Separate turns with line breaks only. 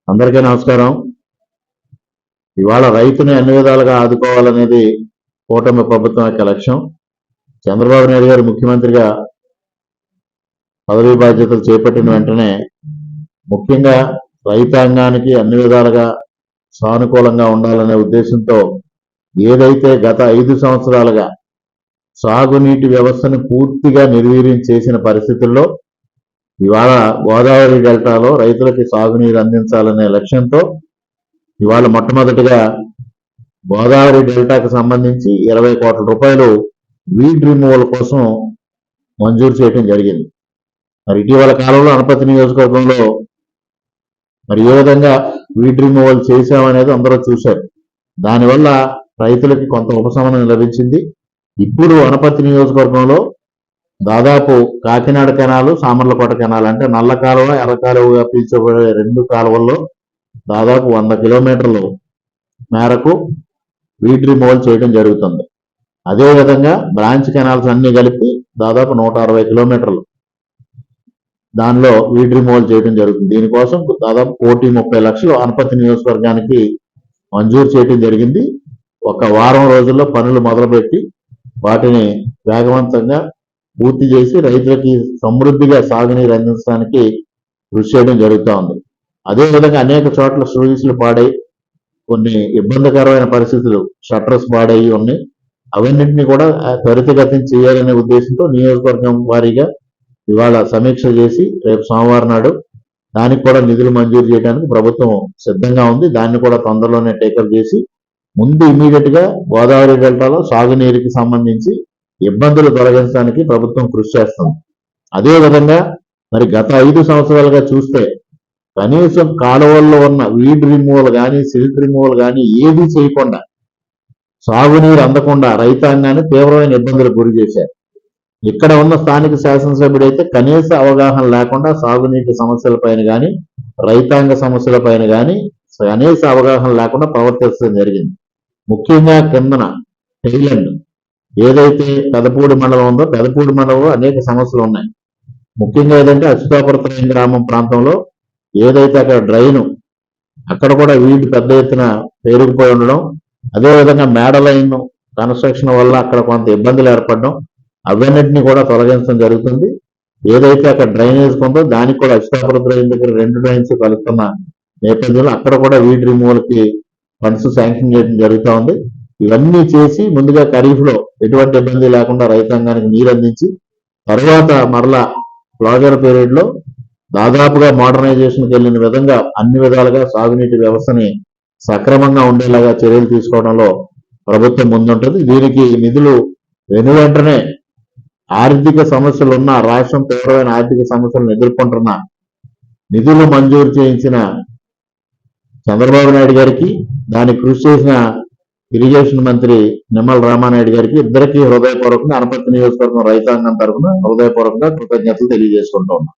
అందరికీ నమస్కారం. ఇవాళ రైతుని అన్ని విధాలుగా ఆదుకోవాలనేది కూటమి ప్రభుత్వం యొక్క లక్ష్యం. చంద్రబాబు నాయుడు గారు ముఖ్యమంత్రిగా పదవీ బాధ్యతలు చేపట్టిన వెంటనే ముఖ్యంగా రైతాంగానికి అన్ని విధాలుగా సానుకూలంగా ఉండాలనే ఉద్దేశంతో ఏదైతే గత 5 సంవత్సరాలుగా సాగునీటి వ్యవస్థను పూర్తిగా నిర్వీర్యం చేసిన పరిస్థితుల్లో ఇవాళ గోదావరి డెల్టాలో రైతులకి సాగునీరు అందించాలనే లక్ష్యంతో ఇవాళ మొట్టమొదటిగా గోదావరి డెల్టాకు సంబంధించి 20 కోట్ల రూపాయలు వీడ్ రిమూవల్ కోసం మంజూరు చేయడం జరిగింది. మరి ఇటీవల కాలంలో అనపతి నియోజకవర్గంలో మరి ఏ విధంగా వీడ్ రిమూవల్ చేశామనేది అందరూ చూశారు. దానివల్ల రైతులకి కొంత ఉపశమనం లభించింది. ఇప్పుడు అనపతి నియోజకవర్గంలో దాదాపు కాకినాడ కెనాలు, సామర్లకోట కెనాల్ అంటే నల్ల కాలువ, ఎర్ర కాలువగా పీల్చబడే 2 కాలువల్లో దాదాపు 100 కిలోమీటర్లు మేరకు వీడ్ రిమూవల్ చేయడం జరుగుతుంది. అదేవిధంగా బ్రాంచ్ కెనాల్స్ అన్ని కలిపి దాదాపు 160 కిలోమీటర్లు దానిలో వీడ్ రిమూవల్ చేయడం జరుగుతుంది. దీనికోసం దాదాపు 1,30 లక్షలు అనపతి నియోజకవర్గానికి మంజూరు చేయడం జరిగింది. ఒక వారం రోజుల్లో పనులు మొదలుపెట్టి వాటిని వేగవంతంగా పూర్తి చేసి రైతులకి సమృద్ధిగా సాగునీరు అందించడానికి కృషి చేయడం జరుగుతూ ఉంది. అదేవిధంగా అనేక చోట్ల స్లూయిస్లు పాడై కొన్ని ఇబ్బందికరమైన పరిస్థితులు, షట్టర్స్ పాడయి ఉన్నాయి. అవన్నింటినీ కూడా త్వరితగతిన చేయాలనే ఉద్దేశంతో నియోజకవర్గం వారీగా ఇవాళ సమీక్ష చేసి రేపు సోమవారం నాడు దానికి కూడా నిధులు మంజూరు చేయడానికి ప్రభుత్వం సిద్ధంగా ఉంది. దాన్ని కూడా తొందరలోనే టేకప్ చేసి ముందు ఇమీడియట్ గా గోదావరి డెల్టాలో సాగునీరుకి సంబంధించి ఇబ్బందులు తొలగించడానికి ప్రభుత్వం కృషి చేస్తుంది. అదేవిధంగా మరి గత 5 సంవత్సరాలుగా చూస్తే కనీసం కాలువల్లో ఉన్న వీడ్ రిమూవల్ కానీ, సిల్ట్ రిమూవల్ కానీ ఏది చేయకుండా సాగునీరు అందకుండా రైతాంగాన్ని తీవ్రమైన ఇబ్బందులకు గురి చేశారు. ఇక్కడ ఉన్న స్థానిక శాసనసభ్యుడైతే కనీస అవగాహన లేకుండా సాగునీటి సమస్యలపైన కానీ, రైతాంగ సమస్యలపైన కానీ కనీస అవగాహన లేకుండా ప్రవర్తించడం జరిగింది. ముఖ్యంగా కిందన టైలండ్ ఏదైతే పెదపూడి మండలం ఉందో, పెదపూడి మండలంలో అనేక సమస్యలు ఉన్నాయి. ముఖ్యంగా ఏదంటే అచ్యుతాపురం గ్రామం ప్రాంతంలో ఏదైతే అక్కడ డ్రైన్ అక్కడ కూడా వీడ్ పెద్ద ఎత్తున పేరుకుపోయి ఉండడం, అదేవిధంగా మేడ లైన్ కన్స్ట్రక్షన్ వల్ల అక్కడ కొంత ఇబ్బందులు ఏర్పడడం, అవన్నింటినీ కూడా తొలగించడం జరుగుతుంది. ఏదైతే అక్కడ డ్రైనేజ్ ఉందో దానికి కూడా అచ్యుతాపురం డ్రైన్ దగ్గర 2 డ్రైన్స్ కలుపుతున్న నేపథ్యంలో అక్కడ కూడా వీడ్ రిమూవల్ కి ఫండ్స్ శాంక్షన్ చేయడం జరుగుతూ ఉంది. ఇవన్నీ చేసి ముందుగా ఖరీఫ్ లో ఎటువంటి ఇబ్బంది లేకుండా రైతాంగానికి నీరు అందించి తర్వాత మరలా క్లోజర్ పీరియడ్ లో దాదాపుగా మోడర్నైజేషన్కి వెళ్ళిన విధంగా అన్ని విధాలుగా సాగునీటి వ్యవస్థని సక్రమంగా ఉండేలాగా చర్యలు తీసుకోవడంలో ప్రభుత్వం ముందుంటుంది. దీనికి నిధులు వెనువెంటనే ఆర్థిక సమస్యలు ఉన్న రాష్ట్రం తీవ్రమైన ఆర్థిక సమస్యలను ఎదుర్కొంటున్న నిధులు మంజూరు చేయించిన చంద్రబాబు నాయుడు గారికి, దానికి కృషి చేసిన ఇరిగేషన్ మంత్రి నిమ్మల రామానాయుడు గారికి ఇద్దరికీ హృదయపూర్వకంగా అనపర్తి నియోజకవర్గం రైతాంగం తరఫున హృదయపూర్వకంగా కృతజ్ఞతలు తెలియజేసుకుంటూ ఉన్నాం.